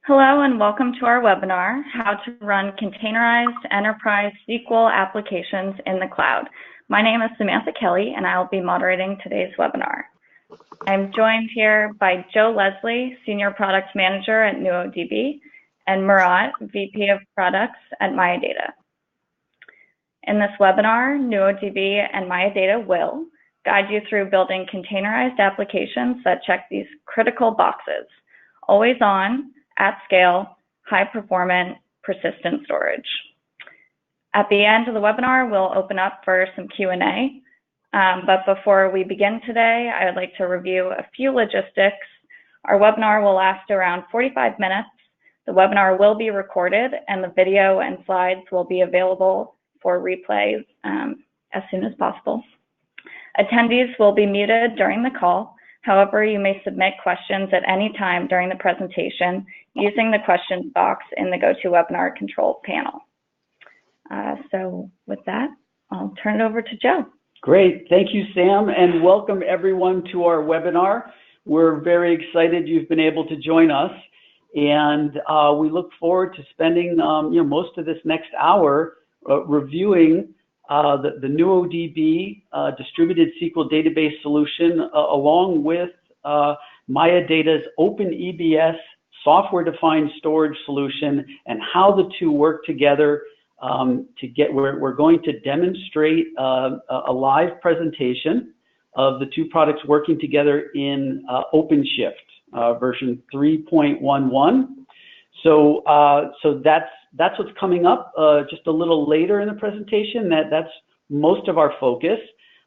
Hello and welcome to our webinar, How to Run Containerized Enterprise SQL Applications in the Cloud. My name is Samantha Kelly and I'll be moderating today's webinar. I'm joined here by Joe Leslie, Senior Product Manager at NuoDB, and Murat, VP of Products at MayaData. In this webinar, NuoDB and MayaData will guide you through building containerized applications that check these critical boxes: always on, at scale, high performant, persistent storage. At the end of the webinar, we'll open up for some Q&A. But before we begin today, I would like to review a few logistics. Our webinar will last around 45 minutes. The webinar will be recorded and the video and slides will be available for replay as soon as possible. Attendees will be muted during the call. However, you may submit questions at any time during the presentation using the questions box in the GoToWebinar control panel. So with that, I'll turn it over to Joe. Great. Thank you, Sam, and welcome everyone to our webinar. We're very excited you've been able to join us, and we look forward to spending most of this next hour reviewing the NuoDB distributed SQL database solution along with MayaData's OpenEBS software-defined storage solution and how the two work together we're going to demonstrate a live presentation of the two products working together in OpenShift version 3.11. So that's what's coming up just a little later in the presentation. That's most of our focus.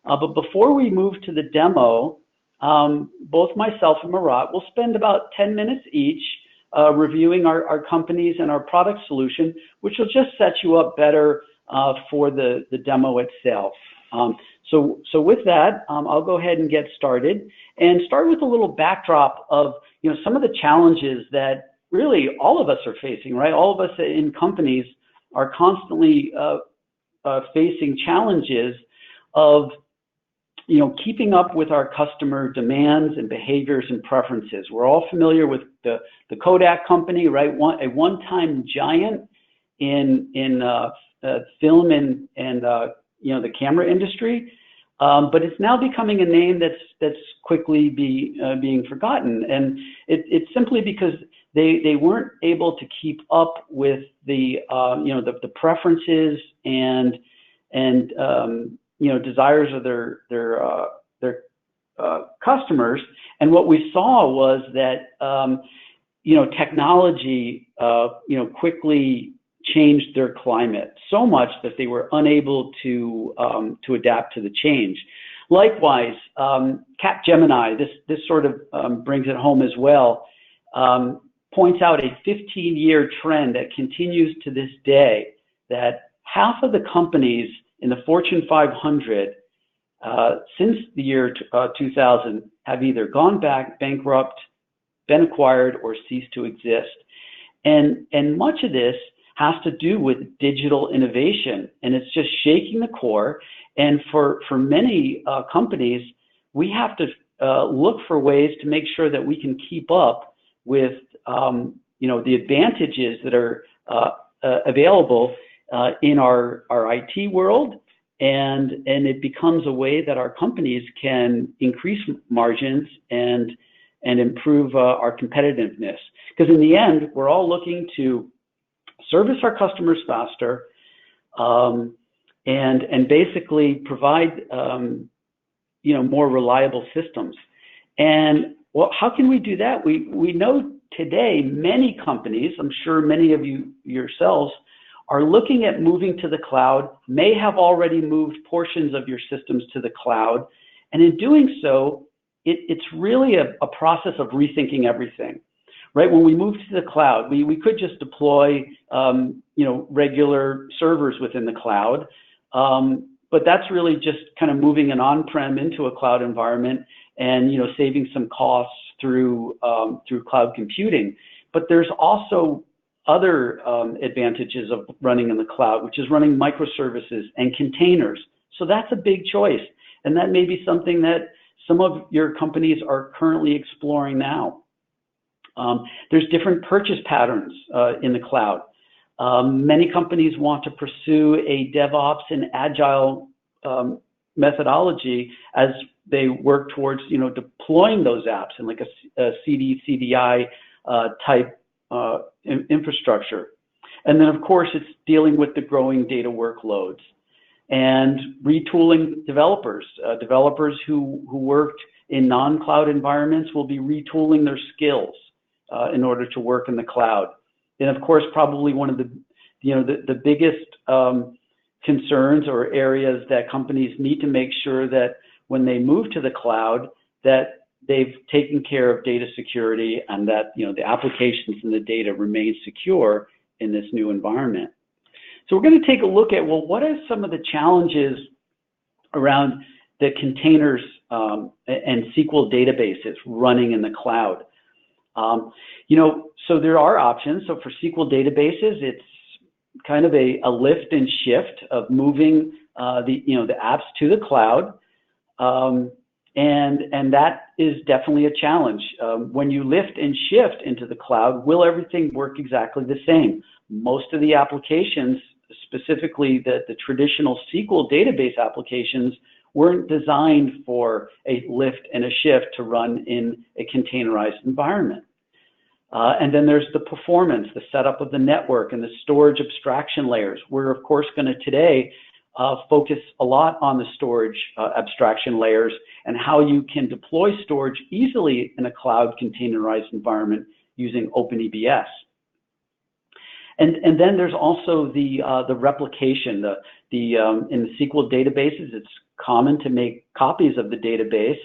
But before we move to the demo, both myself and Murat will spend about 10 minutes each reviewing our companies and our product solution, which will just set you up better for the demo itself. So with that, I'll go ahead and get started and start with a little backdrop of some of the challenges that really all of us are facing, right? All of us in companies are constantly facing challenges of keeping up with our customer demands and behaviors and preferences. We're all familiar with the Kodak company, right? A one-time giant in film and the camera industry, but it's now becoming a name that's quickly being forgotten, and it's simply because they weren't able to keep up with the preferences and desires of their customers. And what we saw was that technology quickly changed their climate so much that they were unable to adapt to the change. Likewise, Capgemini, this sort of brings it home as well, points out a 15-year trend that continues to this day, that half of the companies in the Fortune 500 since the year 2000 have either gone bankrupt, been acquired, or ceased to exist. And much of this has to do with digital innovation, and it's just shaking the core. And for many companies, we have to look for ways to make sure that we can keep up with the advantages that are available in our IT world, and it becomes a way that our companies can increase margins and improve our competitiveness. Because in the end, we're all looking to service our customers faster and basically provide more reliable systems. And well, how can we do that? We know today many companies, I'm sure many of you yourselves, are looking at moving to the cloud, may have already moved portions of your systems to the cloud. And in doing so, it's really a process of rethinking everything, right? When we move to the cloud, we could just deploy, regular servers within the cloud. But that's really just kind of moving an on-prem into a cloud environment and, saving some costs through cloud computing. But there's also other advantages of running in the cloud, which is running microservices and containers. So that's a big choice. And that may be something that some of your companies are currently exploring now. There's different purchase patterns in the cloud. Many companies want to pursue a DevOps and Agile methodology as they work towards, deploying those apps in like a CD, CDI type infrastructure. And then, of course, it's dealing with the growing data workloads and retooling developers. Developers who worked in non-cloud environments will be retooling their skills in order to work in the cloud. And of course, probably one of the biggest concerns or areas that companies need to make sure that when they move to the cloud, that they've taken care of data security and that the applications and the data remain secure in this new environment. So we're going to take a look at, well, what are some of the challenges around the containers and SQL databases running in the cloud? So there are options. So for SQL databases, it's kind of a lift and shift of moving the apps to the cloud, and that is definitely a challenge. When you lift and shift into the cloud, will everything work exactly the same? Most of the applications, specifically the traditional SQL database applications, weren't designed for a lift and a shift to run in a containerized environment. And then there's the performance, the setup of the network, and the storage abstraction layers. We're, of course, going to today focus a lot on the storage abstraction layers and how you can deploy storage easily in a cloud containerized environment using OpenEBS. And then there's also the replication. In the SQL databases, it's common to make copies of the database,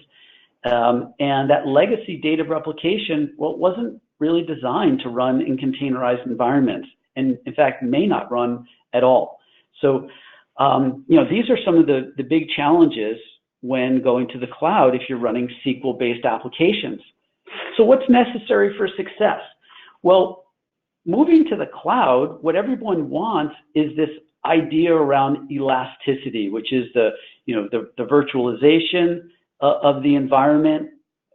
and that legacy data replication, well, wasn't really designed to run in containerized environments, and in fact may not run at all. So these are some of the big challenges when going to the cloud if you're running SQL-based applications. So what's necessary for success? Well, moving to the cloud, what everyone wants is this idea around elasticity, which is the virtualization of the environment.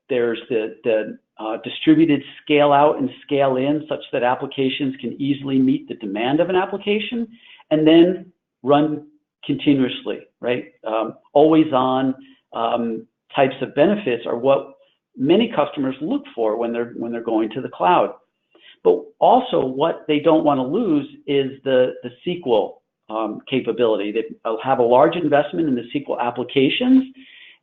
There's the distributed scale out and scale in such that applications can easily meet the demand of an application and then run continuously, right? Always on types of benefits are what many customers look for when they're going to the cloud. But also what they don't want to lose is the SQL capability. They have a large investment in the SQL applications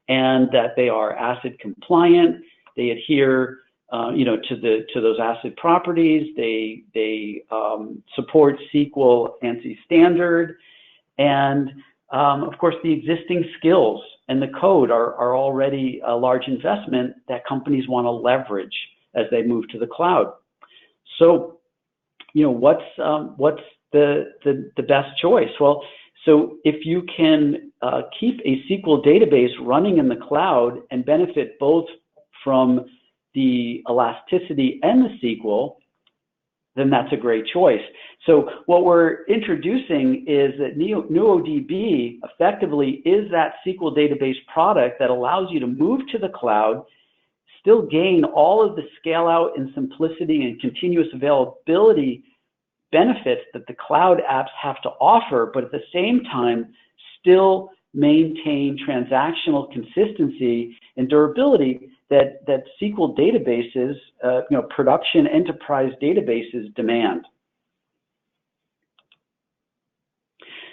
and that they are ACID compliant. They adhere to those ACID properties. They support SQL ANSI standard. And of course, the existing skills and the code are already a large investment that companies want to leverage as they move to the cloud. So, what's the best choice? Well, so if you can keep a SQL database running in the cloud and benefit both from the elasticity and the SQL, then that's a great choice. So what we're introducing is that NuoDB effectively is that SQL database product that allows you to move to the cloud, still gain all of the scale out and simplicity and continuous availability benefits that the cloud apps have to offer, but at the same time, still maintain transactional consistency and durability that SQL databases, production enterprise databases demand.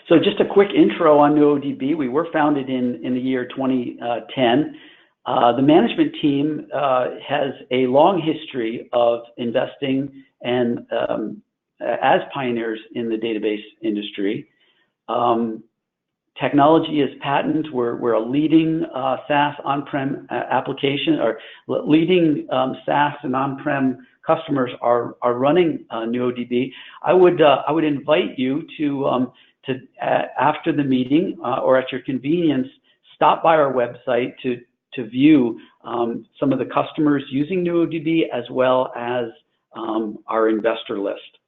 So just a quick intro on NuoDB. We were founded in the year 2010. The management team has a long history of investing and as pioneers in the database industry. Technology is patent. We're a leading SaaS on-prem application, or leading SaaS and on-prem customers are running NuoDB. I would invite you to after the meeting or at your convenience, stop by our website to view some of the customers using NuoDB as well as our investor list.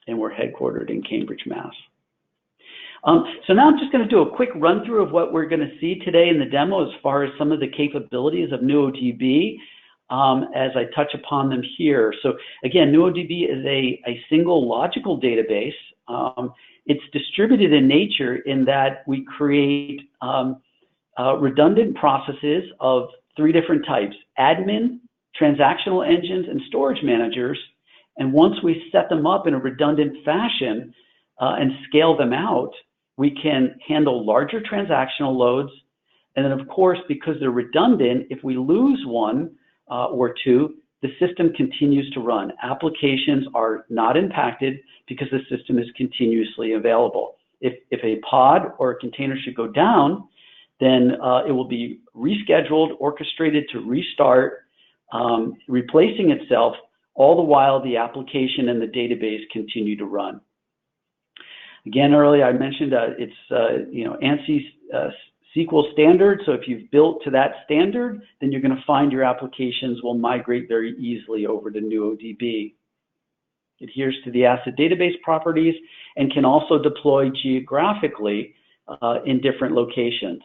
And we're headquartered in Cambridge, Mass. So now I'm just going to do a quick run through of what we're going to see today in the demo as far as some of the capabilities of NuoDB. as I touch upon them here. So again, NuoDB is a single logical database. It's distributed in nature in that we create redundant processes of 3 different types: admin, transactional engines, and storage managers. And once we set them up in a redundant fashion and scale them out, we can handle larger transactional loads. And then, of course, because they're redundant, if we lose one or two, the system continues to run. Applications are not impacted because the system is continuously available. If a pod or a container should go down, then it will be rescheduled, orchestrated to restart, replacing itself, all the while the application and the database continue to run. Again, earlier I mentioned it's ANSI SQL standard. So if you've built to that standard, then you're going to find your applications will migrate very easily over to NuoDB. It adheres to the ACID database properties and can also deploy geographically in different locations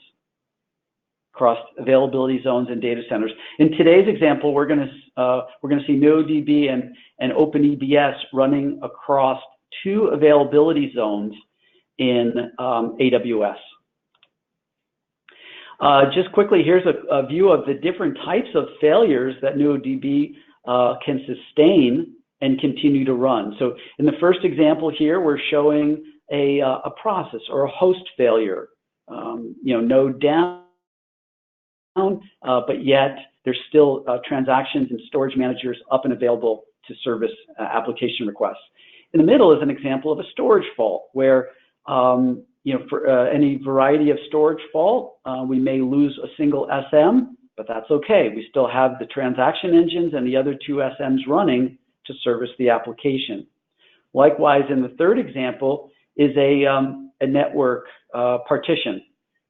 across availability zones and data centers. In today's example, we're going to see NuoDB and OpenEBS running across 2 availability zones in AWS. Just quickly, here's a view of the different types of failures that NuoDB can sustain and continue to run. So in the first example here, we're showing a process or a host failure. No down, but yet there's still transactions and storage managers up and available to service application requests. In the middle is an example of a storage fault where, for any variety of storage fault, we may lose a single SM, but that's okay. We still have the transaction engines and the other 2 SMs running to service the application. Likewise, in the third example is a network partition,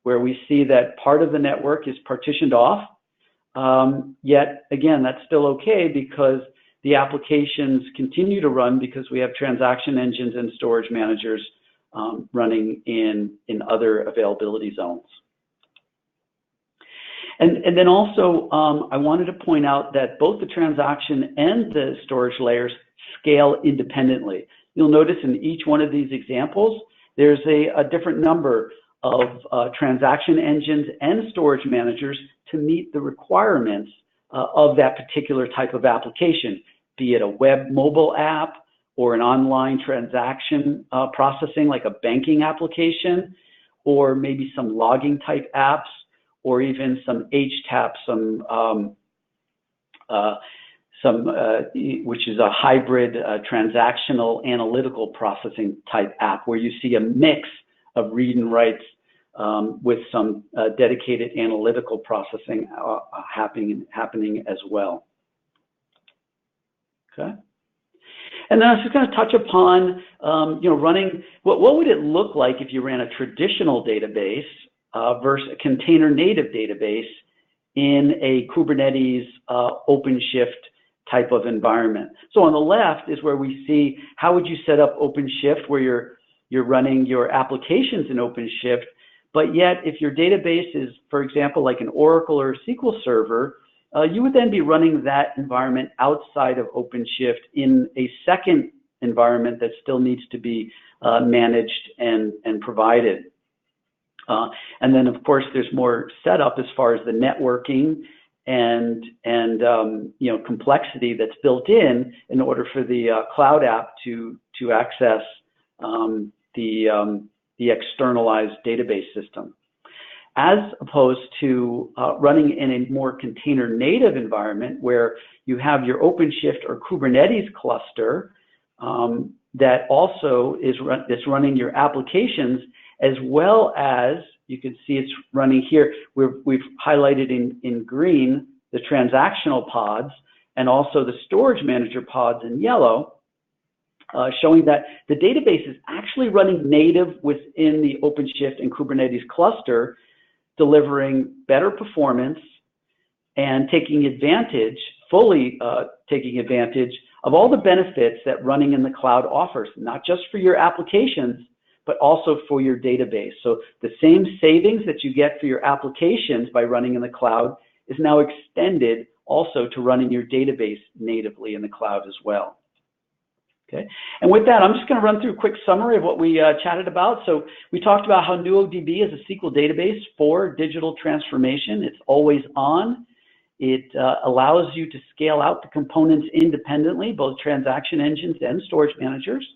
where we see that part of the network is partitioned off, yet again, that's still okay because the applications continue to run because we have transaction engines and storage managers running in other availability zones. And then also, I wanted to point out that both the transaction and the storage layers scale independently. You'll notice in each one of these examples, there's a different number of transaction engines and storage managers to meet the requirements of that particular type of application, be it a web mobile app or an online transaction processing like a banking application, or maybe some logging type apps, or even some HTAP, which is a hybrid transactional analytical processing type app, where you see a mix of read and writes with some dedicated analytical processing happening as well. Okay. And then I was just going to touch upon, running, what would it look like if you ran a traditional database versus a container native database in a Kubernetes OpenShift type of environment. So on the left is where we see how would you set up OpenShift, where you're running your applications in OpenShift, but yet if your database is, for example, like an Oracle or a SQL server, you would then be running that environment outside of OpenShift in a second environment that still needs to be managed and provided. And then, of course, there's more setup as far as the networking and complexity that's built in order for the cloud app to access the externalized database system, as opposed to running in a more container native environment where you have your OpenShift or Kubernetes cluster that also is running your applications, as well as you can see it's running here. We've highlighted in green the transactional pods and also the storage manager pods in yellow, showing that the database is actually running native within the OpenShift and Kubernetes cluster, delivering better performance and fully taking advantage of all the benefits that running in the cloud offers, not just for your applications, but also for your database. So the same savings that you get for your applications by running in the cloud is now extended also to running your database natively in the cloud as well. Okay, and with that, I'm just going to run through a quick summary of what we chatted about. So we talked about how NuoDB is a SQL database for digital transformation. It's always on. It allows you to scale out the components independently, both transaction engines and storage managers.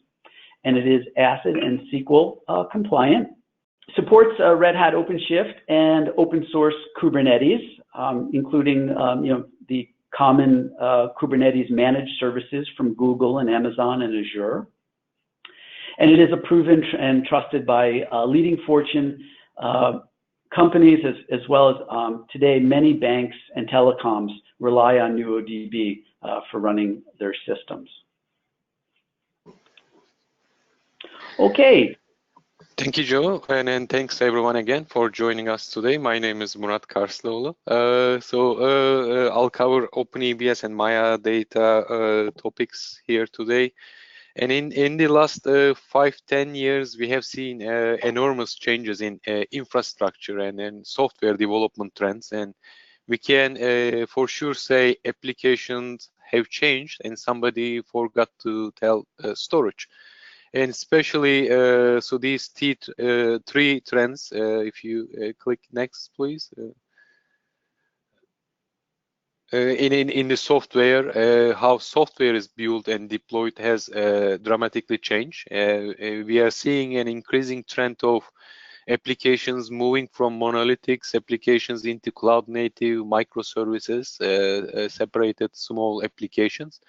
And it is ACID and SQL compliant. Supports Red Hat OpenShift and open source Kubernetes, including the common Kubernetes managed services from Google and Amazon and Azure. And it is proven and trusted by leading Fortune companies, as well as today many banks and telecoms rely on NuoDB for running their systems. Okay. Thank you, Joe, and thanks everyone again for joining us today. My name is Murat Karslıoğlu. I'll cover OpenEBS and MayaData topics here today. And in the last 5-10 years, we have seen enormous changes in infrastructure and software development trends. And we can for sure say applications have changed, and somebody forgot to tell storage. And especially, so these three trends, if you click next, please. In the software, how software is built and deployed has dramatically changed. We are seeing an increasing trend of applications moving from monolithic applications into cloud-native microservices, separated small applications.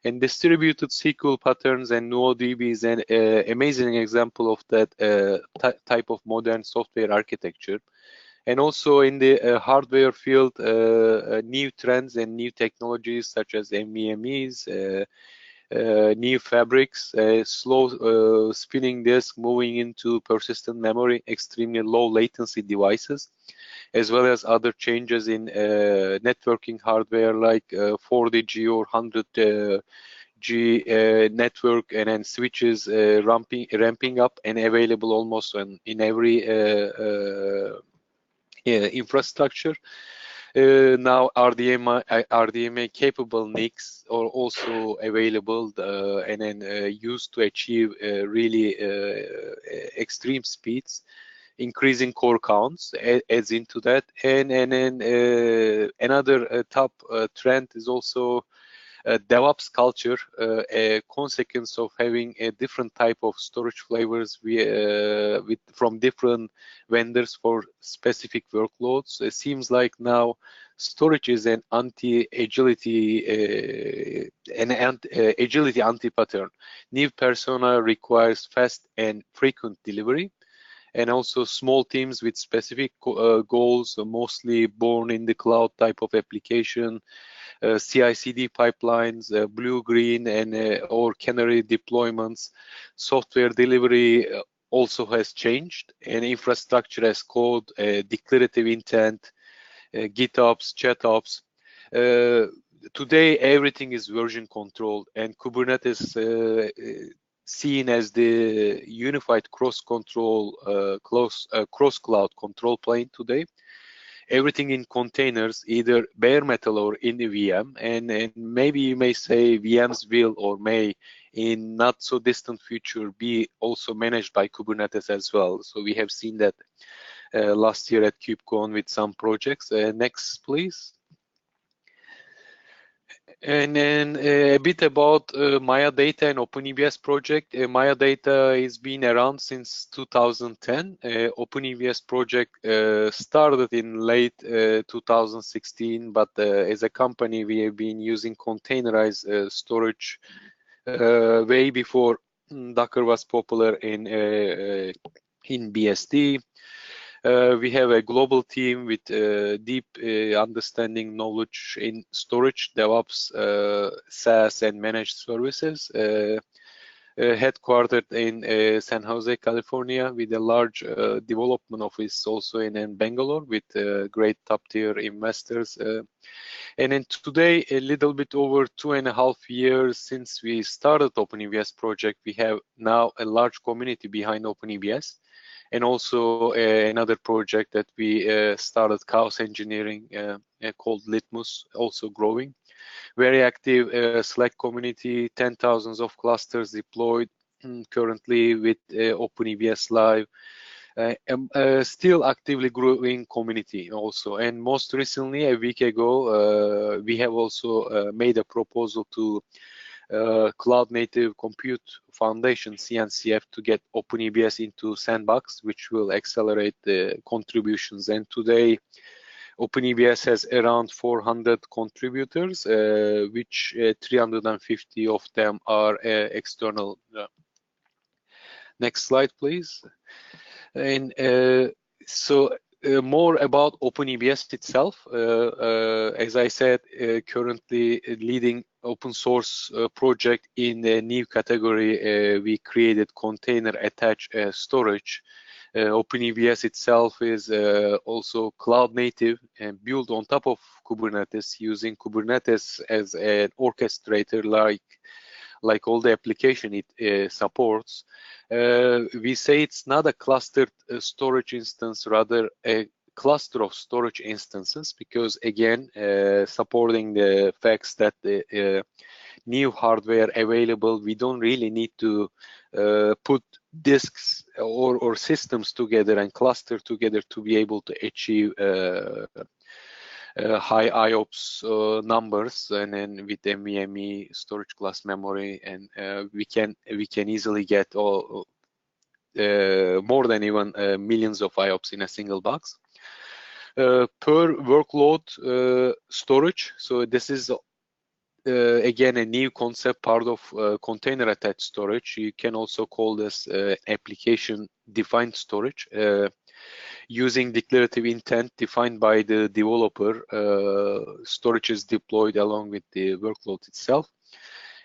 And distributed SQL patterns and NuoDB is an amazing example of that type of modern software architecture. And also in the hardware field, new trends and new technologies such as NVMEs, new fabrics, slow spinning disk moving into persistent memory, extremely low latency devices, as well as other changes in networking hardware like 40G or 100G network, and then switches ramping up and available almost in every infrastructure. Now RDMA capable NICs are also available and then used to achieve really extreme speeds. Increasing core counts adds into that, and then another top trend is also DevOps culture, a consequence of having a different type of storage flavors from different vendors for specific workloads. It seems like now storage is an agility anti-pattern. New persona requires fast and frequent delivery, and also small teams with specific goals, mostly born in the cloud type of application, CI/CD pipelines, blue-green and or canary deployments. Software delivery also has changed, and infrastructure as code, declarative intent, GitOps, ChatOps. Today, everything is version controlled, and Kubernetes seen as the unified cross-cloud control plane today. Everything in containers, either bare metal or in the VM, and maybe you may say VMs will or may in not so distant future be also managed by Kubernetes as well. So we have seen that last year at KubeCon with some projects. Next, please. And then a bit about MayaData and OpenEBS project. MayaData has been around since 2010. OpenEBS project started in late 2016, but as a company, we have been using containerized storage way before Docker was popular in BSD. We have a global team with deep understanding knowledge in storage, DevOps, SaaS, and managed services. Headquartered in San Jose, California, with a large development office also in Bangalore with great top-tier investors. And then today, a little bit over 2.5 years since we started OpenEBS project, we have now a large community behind OpenEBS. and also another project that we started, chaos engineering, called Litmus, also growing. Very active Slack community, 10,000s of clusters deployed currently with OpenEBS Live. Still actively growing community also. And most recently, a week ago, we have also made a proposal to Cloud Native Compute Foundation, CNCF, to get OpenEBS into Sandbox, which will accelerate the contributions. And today, OpenEBS has around 400 contributors, which 350 of them are external. Next slide, please. And more about OpenEBS itself. As I said, currently leading open source project in a new category. We created container attached storage. OpenEBS itself is also cloud native and built on top of Kubernetes, using Kubernetes as an orchestrator, like all the application it supports. We say it's not a clustered storage instance, rather a cluster of storage instances, because again, supporting the facts that the new hardware available, we don't really need to put disks or systems together and cluster together to be able to achieve high IOPS numbers, and then with NVMe storage class memory, and we can easily get all more than even millions of IOPS in a single box. Per workload storage. So this is again a new concept, part of container attached storage. You can also call this application defined storage. Using declarative intent defined by the developer, storage is deployed along with the workload itself.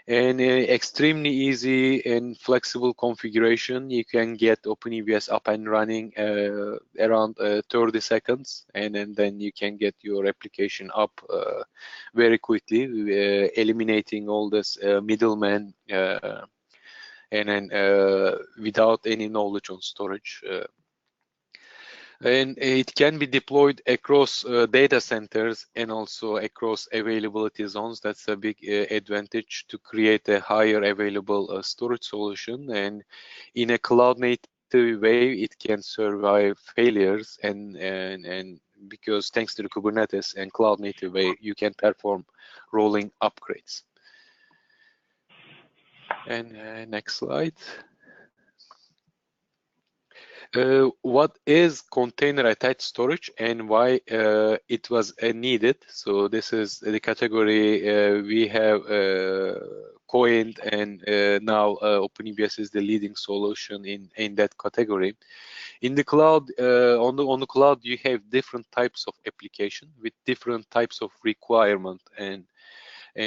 And extremely easy and flexible configuration. You can get OpenEBS up and running around 30 seconds, and then you can get your application up very quickly, eliminating all this middleman, and then without any knowledge on storage. And it can be deployed across data centers and also across availability zones. That's a big advantage to create a higher available storage solution. And in a cloud native way, it can survive failures, and because thanks to the Kubernetes and cloud native way, you can perform rolling upgrades. And next slide. What is container attached storage and why it was needed? So this is the category we have coined, and now OpenEBS is the leading solution in that category. In the cloud, on the cloud, you have different types of application with different types of requirement, and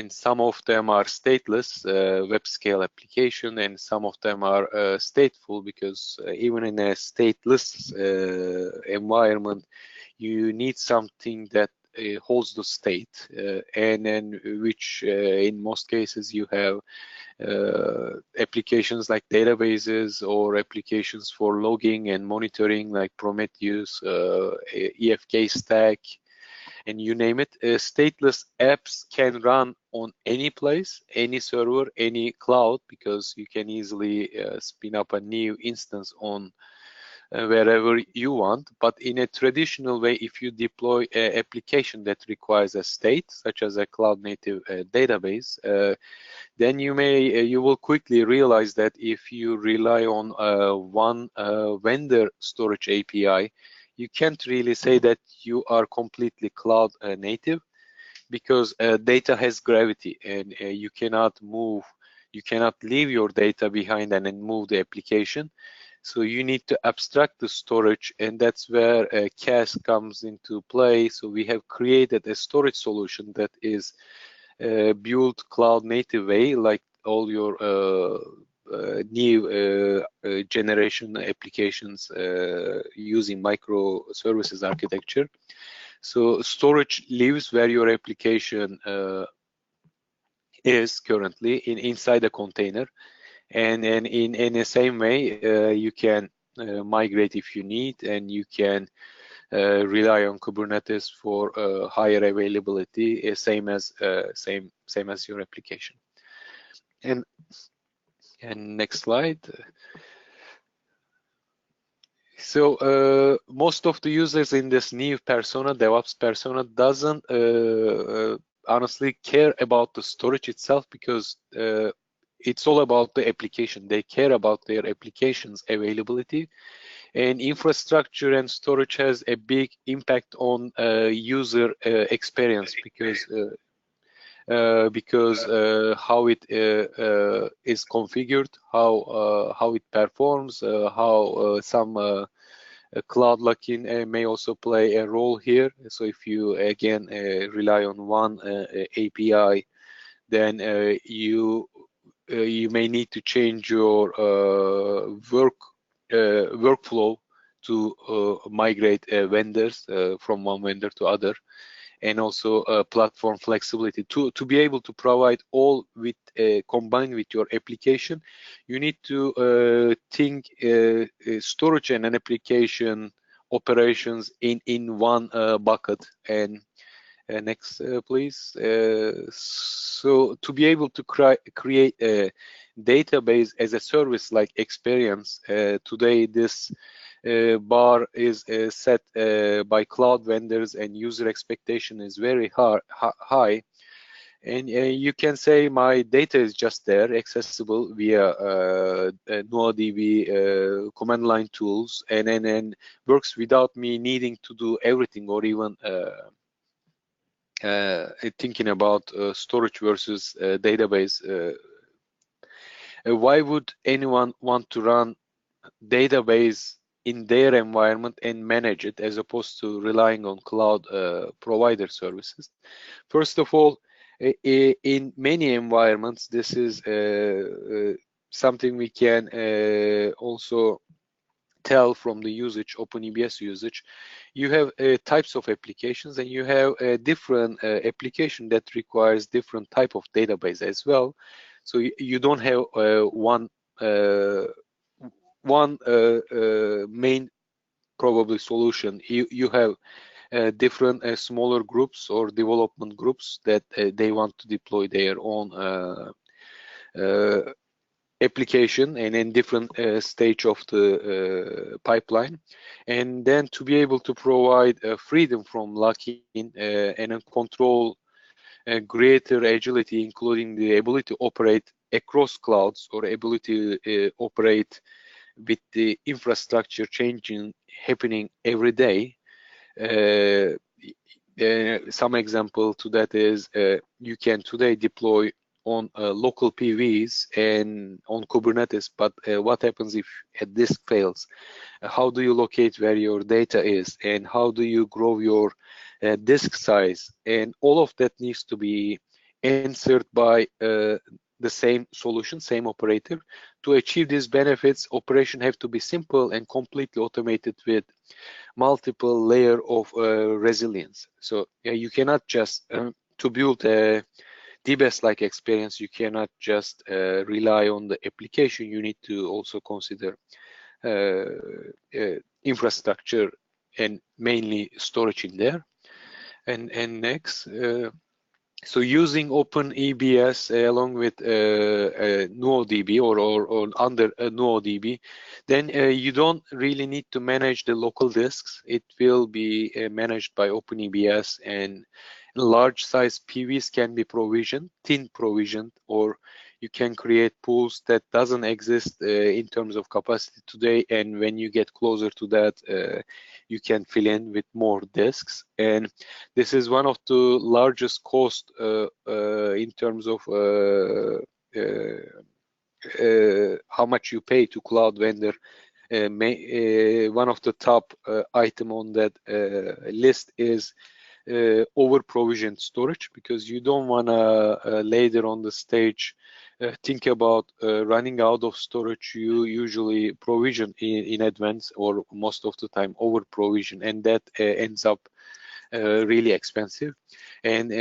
some of them are stateless web scale application, and some of them are stateful, because even in a stateless environment, you need something that holds the state, and then which in most cases you have applications like databases or applications for logging and monitoring, like Prometheus, EFK stack, and you name it. Stateless apps can run on any place, any server, any cloud, because you can easily spin up a new instance on wherever you want. But in a traditional way, if you deploy an application that requires a state, such as a cloud native database, then you will quickly realize that if you rely on one vendor storage API, you can't really say that you are completely cloud native, because data has gravity, and you cannot leave your data behind and then move the application. So you need to abstract the storage, and that's where CAS comes into play. So we have created a storage solution that is built cloud native way, like all your new generation applications using microservices architecture. So storage lives where your application is currently inside a container, and in the same way you can migrate if you need, and you can rely on Kubernetes for higher availability, same as your application. And next slide. So most of the users in this new persona, DevOps persona, doesn't honestly care about the storage itself, because it's all about the application. They care about their application's availability, and infrastructure and storage has a big impact on user experience, because how it is configured, how it performs, how some cloud login may also play a role here. So if you again rely on one API, then you may need to change your workflow to migrate vendors from one vendor to other, and also platform flexibility to be able to provide all with combined with your application. You need to think storage and an application operations in one bucket. And next, please. So to be able to create a database as a service like experience, today this bar is set by cloud vendors, and user expectation is very high. And you can say my data is just there, accessible via NuoDB command line tools, and then works without me needing to do everything, or even thinking about storage versus database. Why would anyone want to run database in their environment and manage it, as opposed to relying on cloud provider services? First of all, in many environments, this is something we can also tell from the usage, OpenEBS usage. You have types of applications, and you have a different application that requires different type of database as well. So you don't have one main probably solution. You have different smaller groups or development groups that they want to deploy their own application, and in different stage of the pipeline. And then to be able to provide freedom from locking and control greater agility, including the ability to operate across clouds, or ability to operate with the infrastructure changing, happening every day. Some example to that is you can today deploy on local PVs and on Kubernetes, but what happens if a disk fails? How do you locate where your data is, and how do you grow your disk size? And all of that needs to be answered by the same solution, same operator. To achieve these benefits, operation have to be simple and completely automated with multiple layer of resilience. So you cannot just to build a DBAS-like experience, you cannot just rely on the application. You need to also consider infrastructure, and mainly storage in there. And next, so using OpenEBS along with NuoDB or under NuoDB, then you don't really need to manage the local disks. It will be managed by OpenEBS, and large size PVs can be provisioned, thin provisioned, or you can create pools that doesn't exist in terms of capacity today. And when you get closer to that, you can fill in with more disks. And this is one of the largest cost in terms of how much you pay to cloud vendor. One of the top item on that list is over provisioned storage, because you don't want to later on the stage think about running out of storage. You usually provision in advance, or most of the time over provision, and that ends up really expensive. And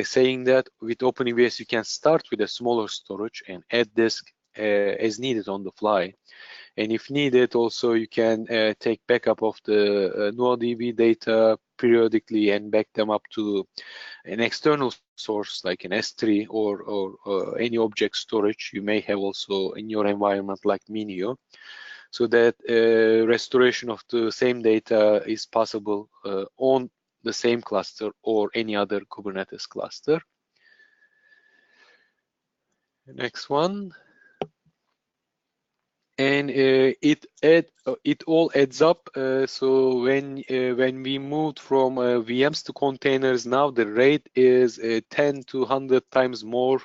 saying that with OpenEBS, you can start with a smaller storage and add disk as needed on the fly. And if needed, also you can take backup of the NuoDB data periodically and back them up to an external source like an S3 or any object storage you may have also in your environment like Minio, so that restoration of the same data is possible on the same cluster or any other Kubernetes cluster. Next one. And it all adds up. So when we moved from VMs to containers, now the rate is 10 to 100 times more,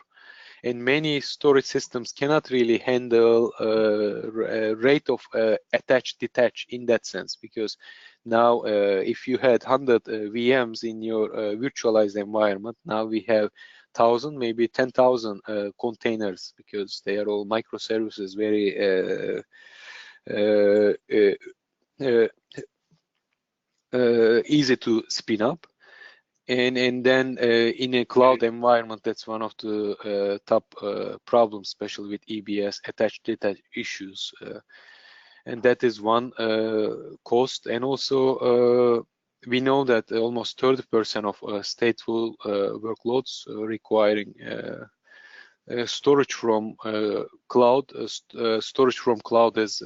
and many storage systems cannot really handle rate of attach detach in that sense, because now if you had 100 VMs in your virtualized environment, now we have 1,000, maybe 10,000 containers, because they are all microservices, very easy to spin up. And then in a cloud environment, that's one of the top problems, especially with EBS attached data issues. And that is one cost. And also we know that almost 30% of stateful workloads requiring storage from cloud. Storage from cloud is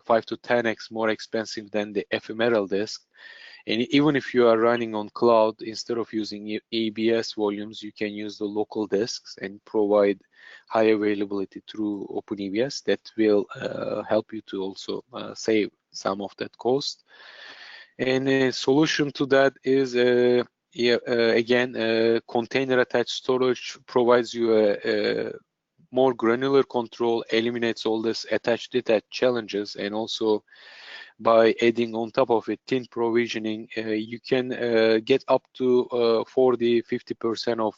5 to 10x more expensive than the ephemeral disk. And even if you are running on cloud, instead of using EBS volumes, you can use the local disks and provide high availability through OpenEBS. That will help you to also save some of that cost. And a solution to that is, again, container attached storage provides you a more granular control, eliminates all this attached detach challenges, and also by adding on top of it thin provisioning, you can get up to 40–50% of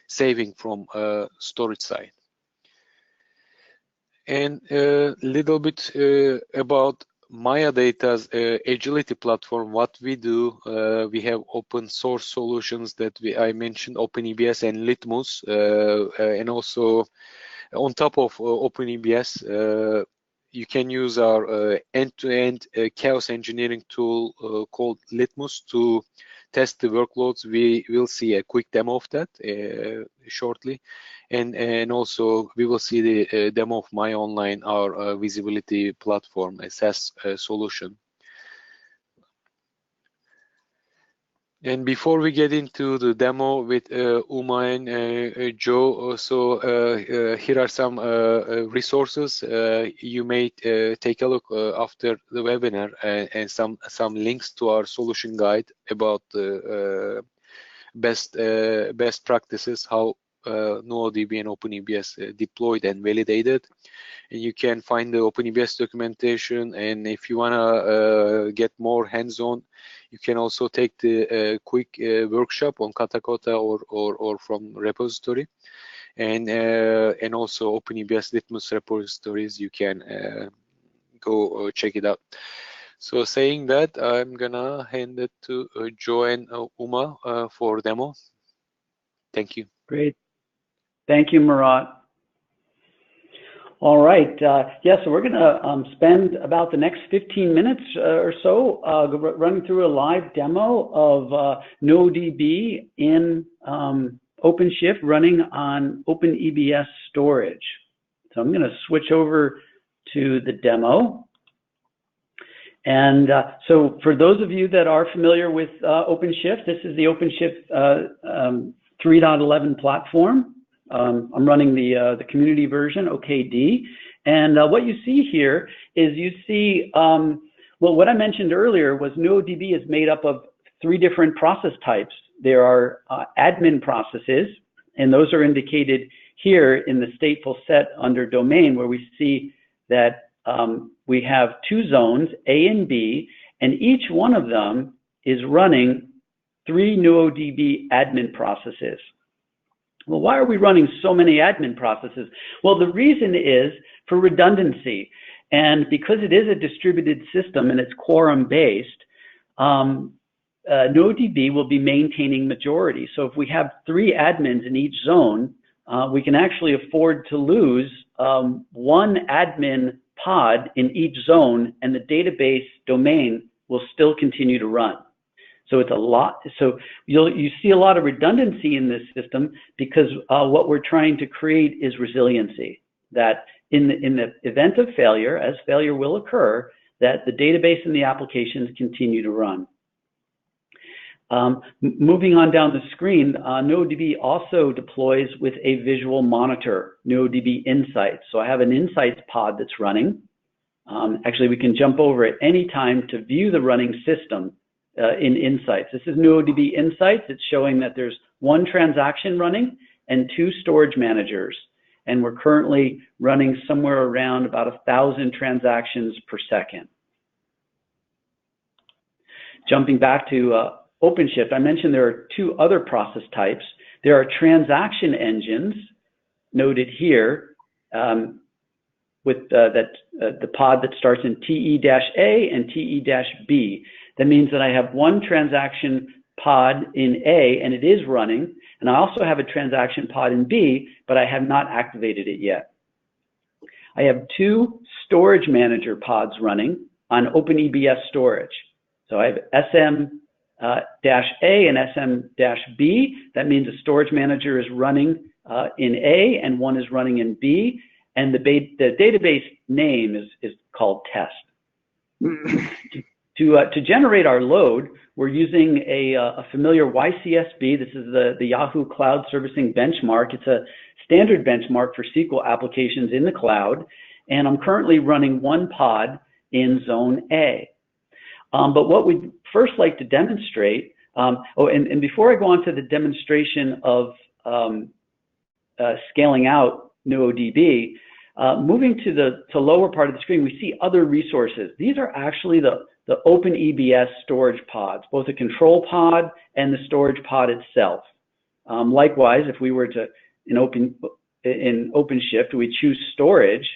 saving from storage side. And a little bit about MayaData's agility platform. What we do, we have open source solutions that I mentioned, OpenEBS and Litmus, and also on top of OpenEBS, you can use our end-to-end chaos engineering tool called Litmus to test the workloads. We will see a quick demo of that shortly, and also we will see the demo of MyOnline, our visibility platform, a SaaS solution. And before we get into the demo with Uma and Joe, so here are some resources. You may take a look after the webinar, and some links to our solution guide about the best practices, how NuoDB and OpenEBS deployed and validated. And you can find the OpenEBS documentation, and if you wanna get more hands-on, you can also take the quick workshop on Katakota or from repository, and also OpenEBS Litmus repositories. You can go check it out. So saying that, I'm gonna hand it to Joe and Uma for demo. Thank you. Great. Thank you, Murat. All right. Yeah, so we're going to spend about the next 15 minutes or so running through a live demo of NuoDB in OpenShift running on OpenEBS storage. So I'm going to switch over to the demo. And so for those of you that are familiar with OpenShift, this is the OpenShift 3.11 platform. I'm running the community version, OKD, and what you see here is you see, well, what I mentioned earlier was NuoDB is made up of 3 different process types. There are admin processes, and those are indicated here in the stateful set under domain, where we see that we have 2 zones, A and B, and each one of them is running 3 NuoDB admin processes. Well, why are we running so many admin processes? Well, the reason is for redundancy. And because it is a distributed system and it's quorum-based, NuoDB will be maintaining majority. So if we have 3 admins in each zone, we can actually afford to lose 1 admin pod in each zone, and the database domain will still continue to run. So it's a lot. So you see a lot of redundancy in this system because what we're trying to create is resiliency. That in the event of failure, as failure will occur, that the database and the applications continue to run. Moving on down the screen, NuoDB also deploys with a visual monitor, NuoDB Insights. So I have an Insights pod that's running. Actually, we can jump over at any time to view the running system in Insights. This is NuoDB Insights. It's showing that there's one transaction running and 2 storage managers. And we're currently running somewhere around about 1,000 transactions per second. Jumping back to OpenShift, I mentioned there are 2 other process types. There are transaction engines noted here with the pod that starts in TE-A and TE-B. That means that I have one transaction pod in A and it is running, and I also have a transaction pod in B, but I have not activated it yet. I have 2 storage manager pods running on OpenEBS storage. So I have SM-A and SM-B. That means a storage manager is running in A and one is running in B, and the database name is called test. To generate our load, we're using a familiar YCSB. This is the Yahoo Cloud Servicing Benchmark. It's a standard benchmark for SQL applications in the cloud, and I'm currently running one pod in zone A. But what we'd first like to demonstrate, and before I go on to the demonstration of scaling out NuoDB, moving to the lower part of the screen, we see other resources. These are actually the OpenEBS storage pods, both the control pod and the storage pod itself. Likewise, if we were to, in OpenShift, we choose storage,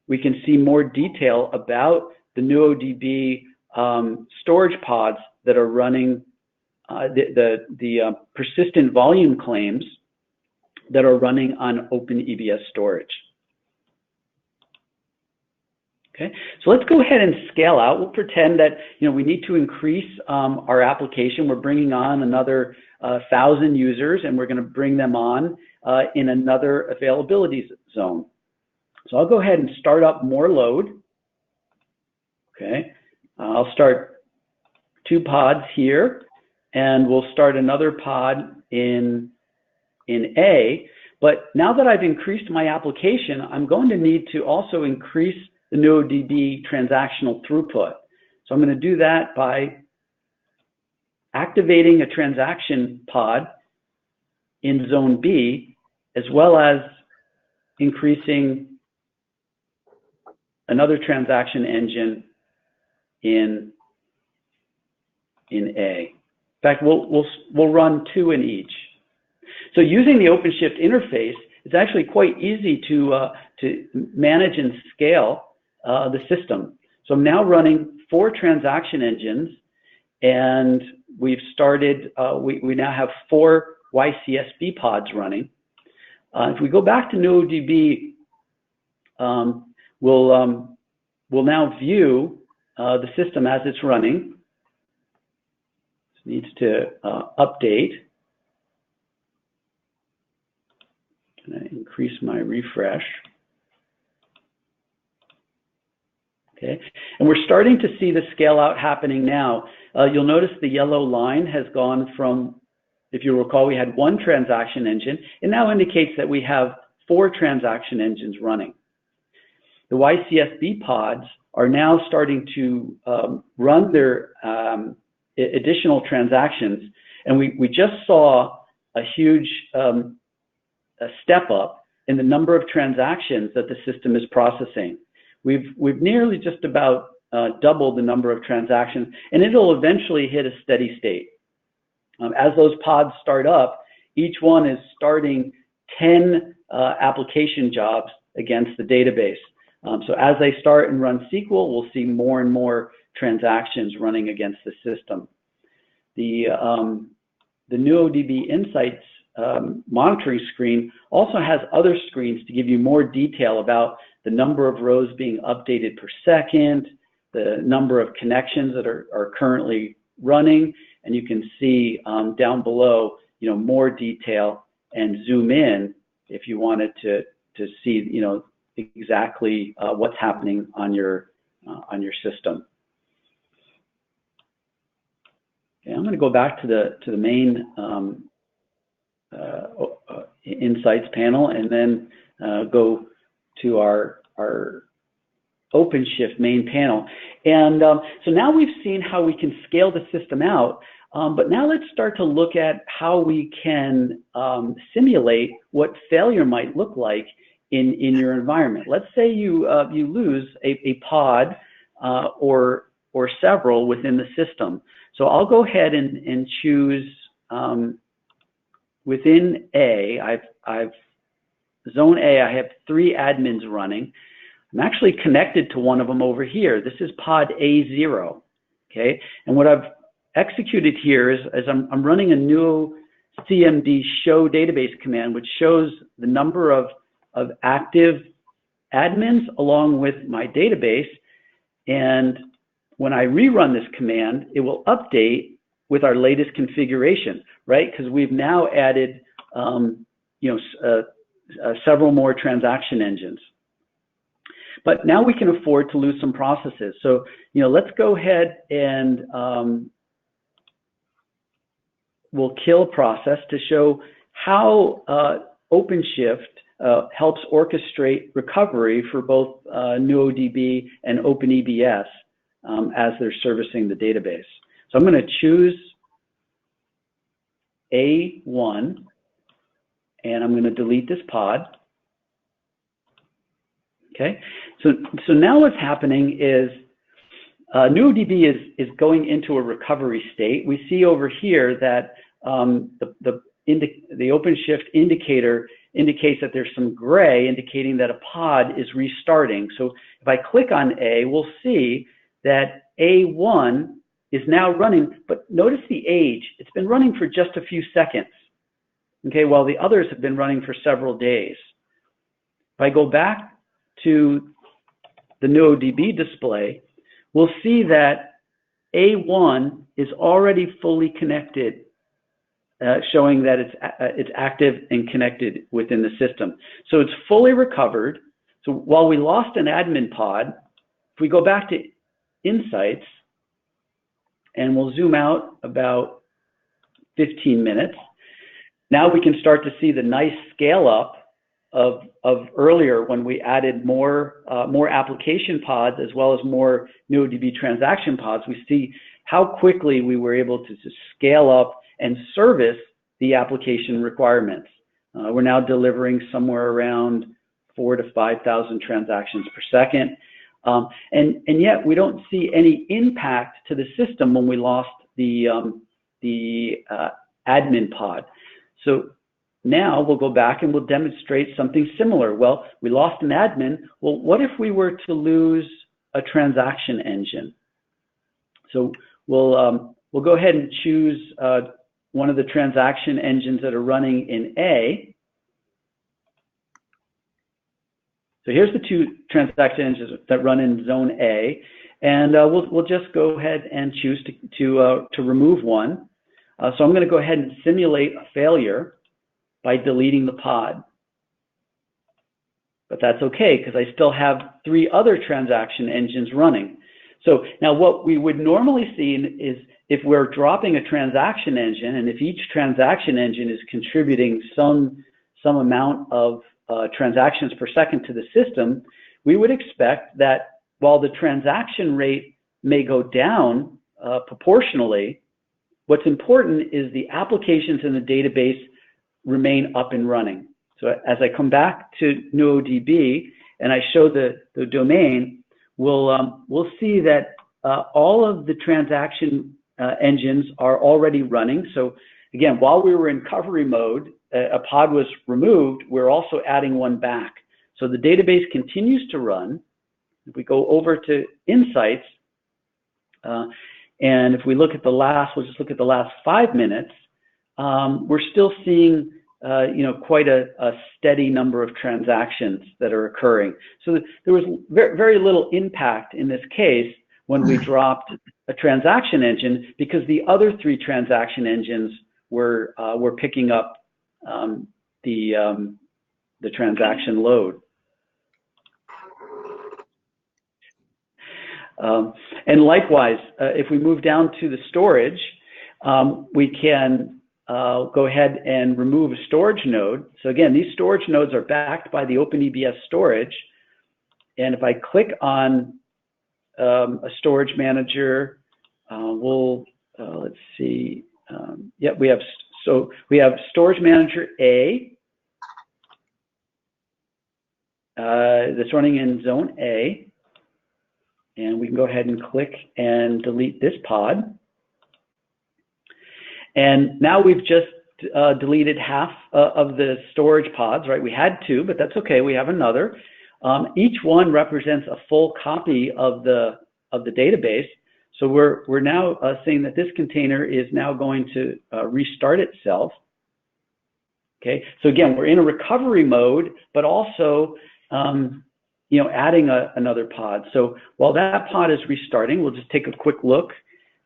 we can see more detail about the NuoDB storage pods that are running the persistent volume claims that are running on OpenEBS storage. Okay, so let's go ahead and scale out. We'll pretend that we need to increase our application. We're bringing on another 1,000 users, and we're going to bring them on in another availability zone. So I'll go ahead and start up more load. Okay, I'll start 2 pods here, and we'll start another pod in A. But now that I've increased my application, I'm going to need to also increase the NuoDB transactional throughput. So I'm going to do that by activating a transaction pod in zone B, as well as increasing another transaction engine in A. In fact, we'll run 2 in each. So using the OpenShift interface, it's actually quite easy to manage and scale the system. So I'm now running 4 transaction engines, and we've started, we now have 4 YCSB pods running. If we go back to NuoDB, we'll now view the system as it's running. This needs to update. Can I increase my refresh? Okay, and we're starting to see the scale out happening now. You'll notice the yellow line has gone from, if you recall, we had 1 transaction engine. It now indicates that we have 4 transaction engines running. The YCSB pods are now starting to run their additional transactions, and we just saw a huge step up in the number of transactions that the system is processing. We've nearly just about doubled the number of transactions, and it'll eventually hit a steady state. As those pods start up, each one is starting 10 application jobs against the database. So as they start and run SQL, we'll see more and more transactions running against the system. The NuoDB Insights monitoring screen also has other screens to give you more detail about the number of rows being updated per second, the number of connections that are currently running, and you can see down below, more detail and zoom in if you wanted to see, exactly what's happening on your system. Okay, I'm going to go back to the main Insights panel, and then go to our OpenShift main panel. And so now we've seen how we can scale the system out, but now let's start to look at how we can simulate what failure might look like in your environment. Let's say you lose a pod or several within the system. So I'll go ahead and choose within A. I've zone A. I have 3 admins running. I'm actually connected to one of them over here. This is pod A0. Okay, and what I've executed here is I'm running a new CMD show database command, which shows the number of active admins along with my database. And when I rerun this command, it will update with our latest configuration, right? Because we've now added several more transaction engines. But now we can afford to lose some processes. So, let's go ahead and we'll kill a process to show how OpenShift helps orchestrate recovery for both NuoDB and OpenEBS as they're servicing the database. So I'm going to choose A1, and I'm going to delete this pod. Okay, so now what's happening is NuoDB is going into a recovery state. We see over here that the OpenShift indicator indicates that there's some gray indicating that a pod is restarting. So if I click on A, we'll see that A1 is now running, but notice the age. It's been running for just a few seconds, okay, while the others have been running for several days. If I go back to the NuoDB display, we'll see that A1 is already fully connected, showing that it's active and connected within the system. So it's fully recovered. So while we lost an admin pod, if we go back to Insights, and we'll zoom out about 15 minutes, now we can start to see the nice scale up of earlier when we added more application pods as well as more NuoDB transaction pods. We see how quickly we were able to scale up and service the application requirements. We're now delivering somewhere around 4,000 to 5,000 transactions per second. And yet we don't see any impact to the system when we lost the admin pod. So now we'll go back and we'll demonstrate something similar. Well, we lost an admin. Well, what if we were to lose a transaction engine? So we'll go ahead and choose one of the transaction engines that are running in A. So here's the 2 transaction engines that run in zone A, and we'll just go ahead and choose to remove one. So I'm going to go ahead and simulate a failure by deleting the pod. But that's okay, because I still have 3 other transaction engines running. So now what we would normally see is if we're dropping a transaction engine, and if each transaction engine is contributing some amount of transactions per second to the system, we would expect that while the transaction rate may go down proportionally, what's important is the applications in the database remain up and running. So as I come back to NuoDB and I show the domain, we'll see that all of the transaction engines are already running. So again, while we were in recovery mode, a pod was removed, we're also adding one back. So the database continues to run. If we go over to Insights, and if we look at the last, we'll just look at the last 5 minutes, we're still seeing quite a steady number of transactions that are occurring. So there was very, very little impact in this case when we dropped a transaction engine, because the other 3 transaction engines were picking up the transaction load. And likewise, if we move down to the storage, we can go ahead and remove a storage node. So again, these storage nodes are backed by the OpenEBS storage. And if I click on a storage manager, let's see. We have storage manager A that's running in zone A. And we can go ahead and click and delete this pod. And now we've just deleted half of the storage pods, right? We had 2, but that's okay. We have another. Each one represents a full copy of the database. So we're now saying that this container is now going to restart itself. Okay. So again, we're in a recovery mode, but also adding another pod. So while that pod is restarting, we'll just take a quick look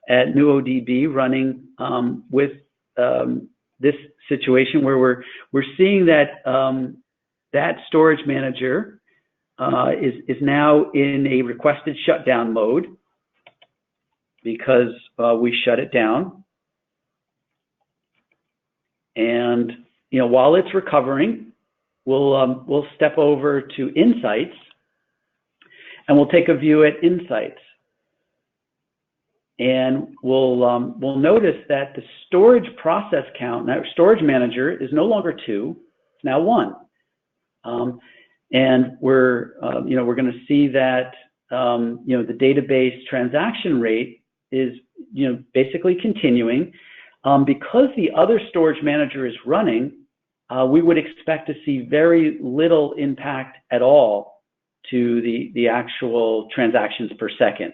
at NuoDB running with this situation where we're seeing that that storage manager is now in a requested shutdown mode because we shut it down. And while it's recovering, we'll step over to Insights, and we'll take a view at Insights. And we'll notice that the storage process count, now storage manager, is no longer 2, it's now 1. And we're going to see that the database transaction rate is basically continuing. Because the other storage manager is running, we would expect to see very little impact at all to the actual transactions per second.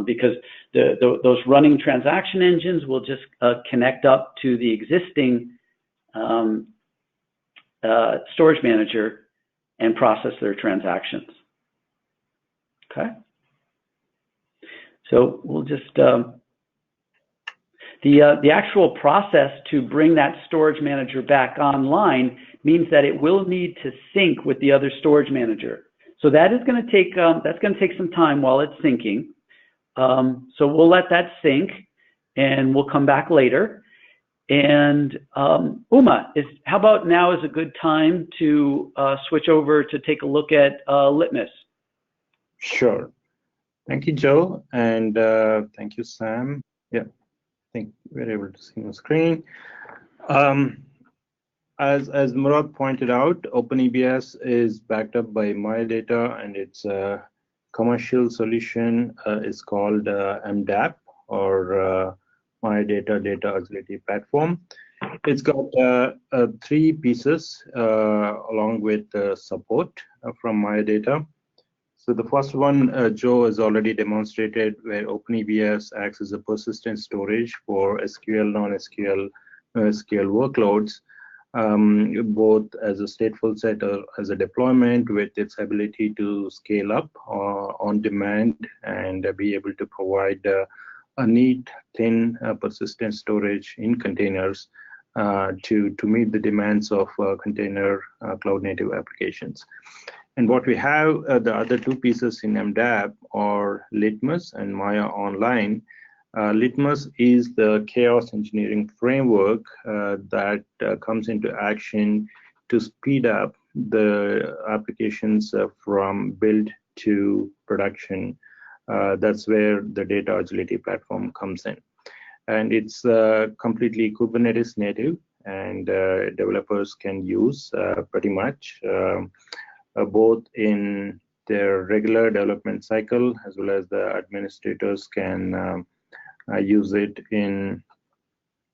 Because those running transaction engines will just connect up to the existing storage manager and process their transactions. Okay. So we'll just the actual process to bring that storage manager back online means that it will need to sync with the other storage manager. So that is going to take some time while it's syncing. So we'll let that sync, and we'll come back later. And Uma, how about now is a good time to switch over to take a look at Litmus? Sure. Thank you, Joe, and thank you, Sam. Yeah, I think we're able to see the screen. As Murad pointed out, OpenEBS is backed up by MayaData, and its commercial solution is called MDAP, or MayaData Data Agility Platform. It's got 3 pieces along with support from MayaData. So the first one, Joe has already demonstrated, where OpenEBS acts as a persistent storage for SQL, non-SQL, SQL workloads, both as a stateful set or as a deployment, with its ability to scale up on demand and be able to provide a neat, thin, persistent storage in containers to meet the demands of container cloud-native applications. And what we have, the other 2 pieces in MDAP are Litmus and Maya Online. Litmus is the chaos engineering framework that comes into action to speed up the applications from build to production. That's where the data agility platform comes in. And it's completely Kubernetes native, and developers can use pretty much both in their regular development cycle, as well as the administrators can use it in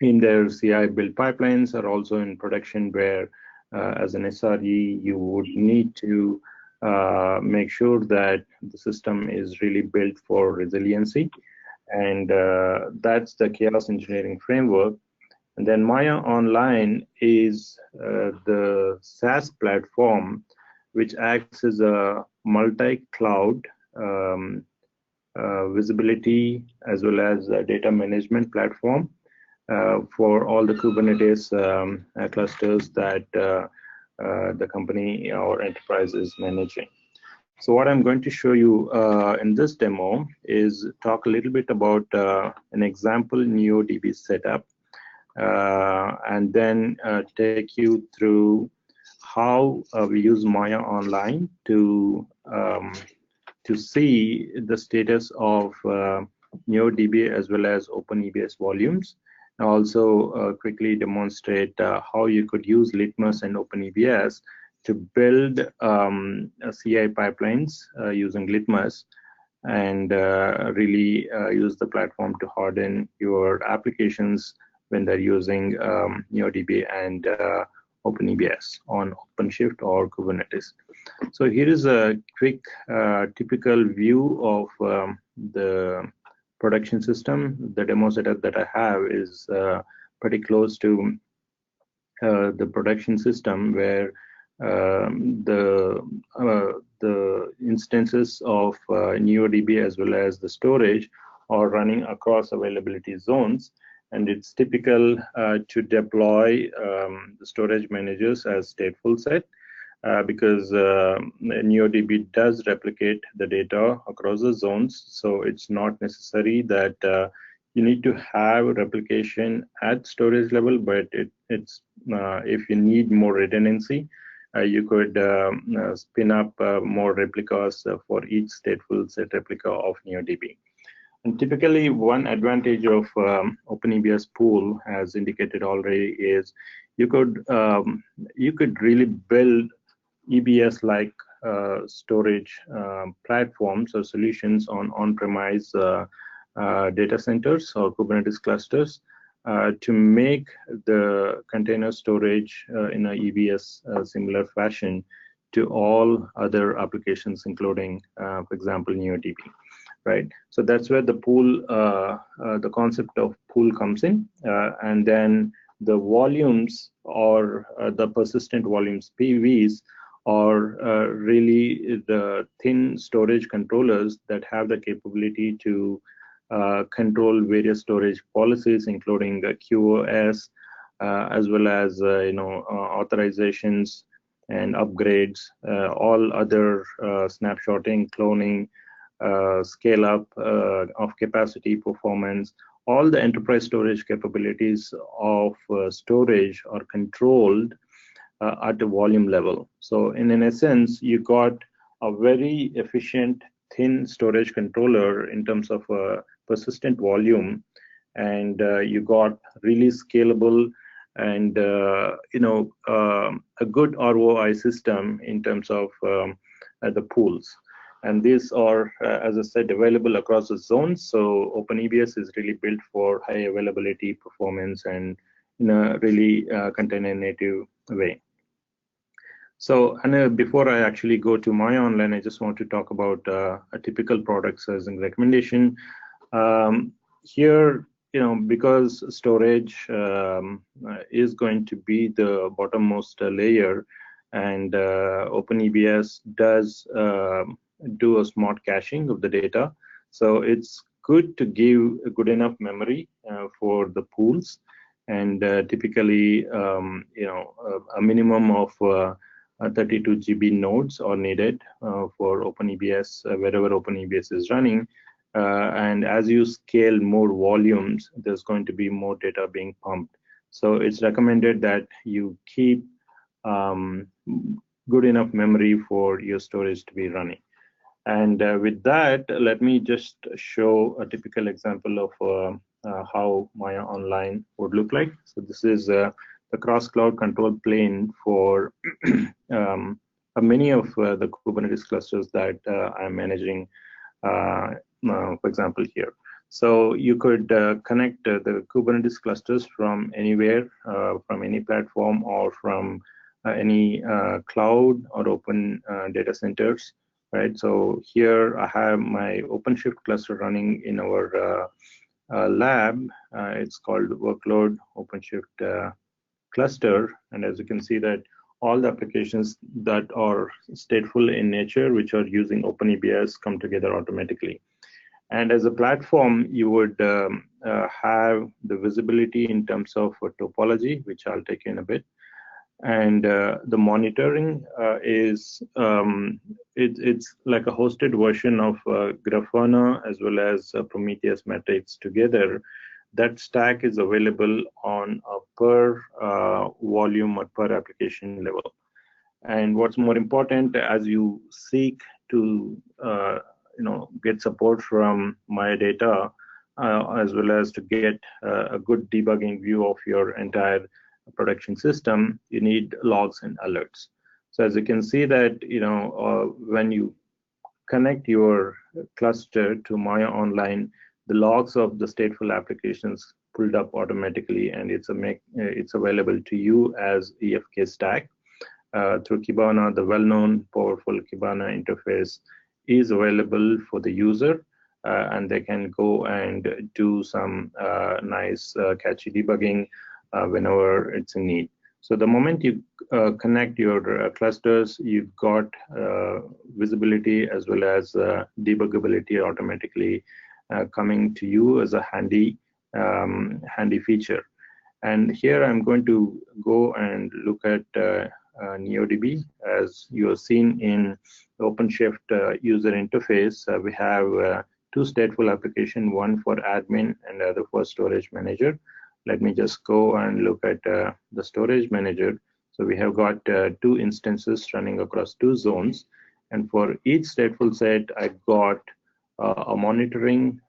their CI build pipelines, or also in production, where as an SRE you would need to make sure that the system is really built for resiliency. And that's the chaos engineering framework. And then Maya Online is the SaaS platform which acts as a multi-cloud visibility as well as a data management platform for all the Kubernetes clusters that the company or enterprise is managing. So what I'm going to show you in this demo is talk a little bit about an example NuoDB setup, and then take you through how we use Maya Online to see the status of NuoDB as well as OpenEBS volumes, and also quickly demonstrate how you could use Litmus and OpenEBS to build CI pipelines using Litmus and really use the platform to harden your applications when they're using NuoDB and OpenEBS on OpenShift or Kubernetes. So here is a quick typical view of the production system. The demo setup that I have is pretty close to the production system, where the instances of NuoDB as well as the storage are running across availability zones. And it's typical to deploy the storage managers as stateful set because NuoDB does replicate the data across the zones. So it's not necessary that you need to have replication at storage level, but it's if you need more redundancy, you could spin up more replicas for each stateful set replica of NuoDB. And typically, one advantage of OpenEBS pool, as indicated already, is you could really build EBS-like storage platforms or solutions on-premise data centers or Kubernetes clusters to make the container storage in a EBS similar fashion to all other applications, including, for example, NuoDB. Right, so that's where the pool, the concept of pool comes in, and then the volumes or the persistent volumes (PVs) are really the thin storage controllers that have the capability to control various storage policies, including the QoS, as well as authorizations and upgrades, all other snapshotting, cloning. Scale up of capacity, performance, all the enterprise storage capabilities of storage are controlled at the volume level. So in essence, you got a very efficient thin storage controller in terms of persistent volume, and you got really scalable and a good ROI system in terms of the pools. And these are, as I said, available across the zones. So OpenEBS is really built for high availability, performance, and in a really container native way. So, and before I actually go to Maya Online, I just want to talk about a typical product as a recommendation. Here, because storage is going to be the bottommost layer, and OpenEBS does do a smart caching of the data. So it's good to give a good enough memory for the pools, and typically, a minimum of 32 GB nodes are needed for OpenEBS, wherever OpenEBS is running. And as you scale more volumes, there's going to be more data being pumped. So it's recommended that you keep good enough memory for your storage to be running. And with that, let me just show a typical example of how Maya Online would look like. So this is the cross-cloud control plane for many of the Kubernetes clusters that I'm managing, for example, here. So you could connect the Kubernetes clusters from anywhere, from any platform, or from any cloud or open data centers. Right, so here I have my OpenShift cluster running in our lab. It's called workload OpenShift cluster, and as you can see that all the applications that are stateful in nature, which are using OpenEBS, come together automatically. And as a platform, you would have the visibility in terms of topology, which I'll take in a bit. And the monitoring is it's like a hosted version of Grafana as well as Prometheus metrics together. That stack is available on a per volume or per application level. And what's more important, as you seek to get support from MayaData, as well as to get a good debugging view of your entire production system, you need logs and alerts. So as you can see that when you connect your cluster to Maya Online, the logs of the stateful applications pulled up automatically, and it's available to you as EFK stack through Kibana. The well-known powerful Kibana interface is available for the user, and they can go and do some nice catchy debugging whenever it's in need. So the moment you connect your clusters, you've got visibility as well as debuggability automatically coming to you as a handy feature. And here I'm going to go and look at NuoDB. As you have seen in the OpenShift user interface, we have two stateful applications, one for admin and the other for storage manager. Let me just go and look at the storage manager. So we have got two instances running across two zones. And for each stateful set, I got a monitoring.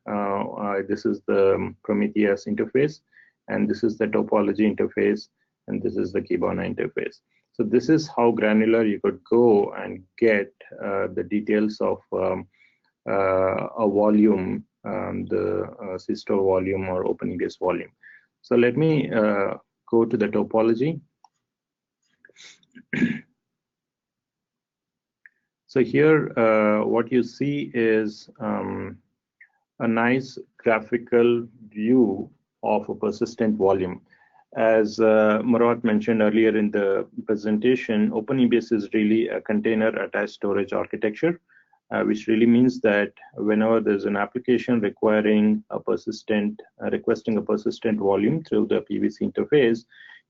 This is the Prometheus interface, and this is the topology interface, and this is the Kibana interface. So this is how granular you could go and get the details of a volume, the system volume or OpenEBS volume. So let me go to the topology. So here, what you see is a nice graphical view of a persistent volume. As Murat mentioned earlier in the presentation, OpenEBS is really a container attached storage architecture, which really means that whenever there's an application requiring a persistent, requesting a persistent volume through the PVC interface,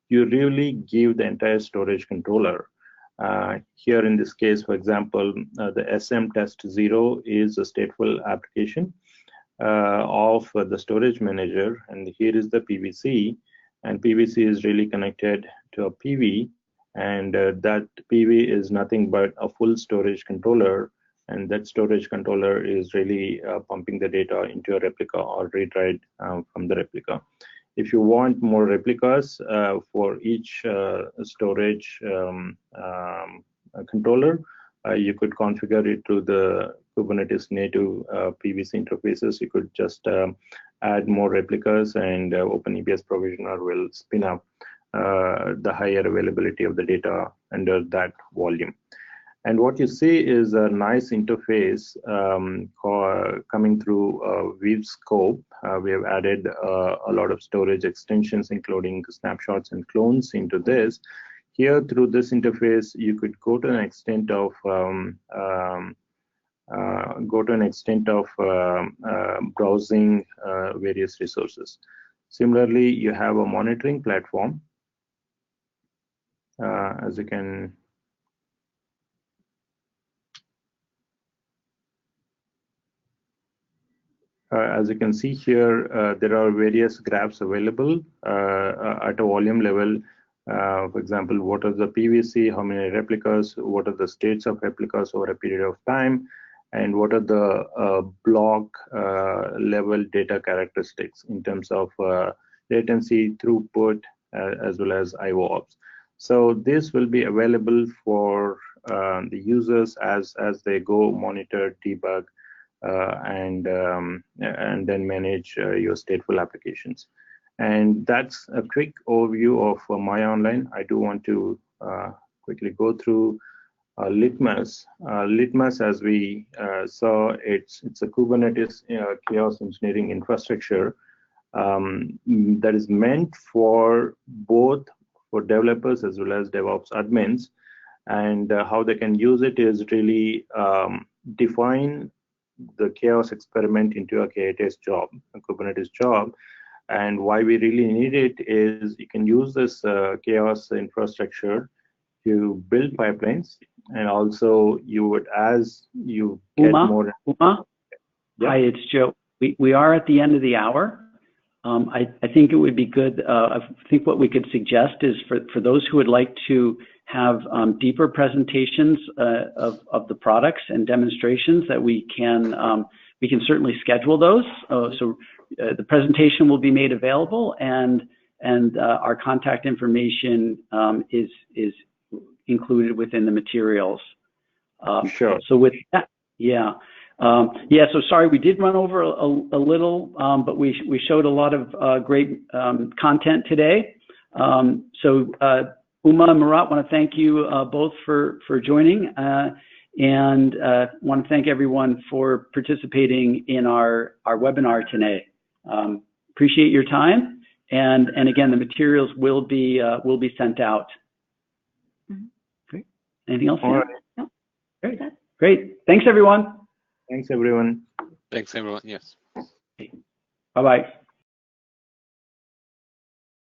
you really give the entire storage controller. Here in this case, for example, the SM test 0 is a stateful application of the storage manager, and here is the PVC, and PVC is really connected to a PV, and that PV is nothing but a full storage controller, and that storage controller is really pumping the data into a replica or read-write from the replica. If you want more replicas for each storage controller, you could configure it through the Kubernetes native PVC interfaces. You could just add more replicas, and OpenEBS provisioner will spin up the higher availability of the data under that volume. And what you see is a nice interface coming through Weave scope. We have added a lot of storage extensions, including snapshots and clones into this. Here, through this interface, you could go to an extent of browsing various resources. Similarly, you have a monitoring platform, as you can. As you can see here, there are various graphs available at a volume level. For example, what are the PVC, how many replicas, what are the states of replicas over a period of time, and what are the block level data characteristics in terms of latency, throughput, as well as IO ops. So this will be available for the users as they go monitor, debug, and then manage your stateful applications. And that's a quick overview of Maya Online. I do want to quickly go through Litmus. Litmus, as we saw, it's a Kubernetes chaos engineering infrastructure that is meant for both for developers as well as DevOps admins. And how they can use it is really define the chaos experiment into a K8s job, a Kubernetes job. And why we really need it is you can use this chaos infrastructure to build pipelines, and also you would, as you get more. Uma? Yep. Hi, it's Joe. We are at the end of the hour. I think it would be good. I think what we could suggest is for those who would like to have deeper presentations of the products and demonstrations, that we can certainly schedule those. So the presentation will be made available, and our contact information is included within the materials. Sure. So with that, yeah. So sorry, we did run over a little, but we showed a lot of great content today. So Uma and Murat, want to thank you both for joining, and want to thank everyone for participating in our webinar today. Appreciate your time, and again, the materials will be sent out. Great. Anything else? All right. No. Great. Thanks, everyone. Thanks, everyone. Thanks, everyone. Yes. Bye-bye.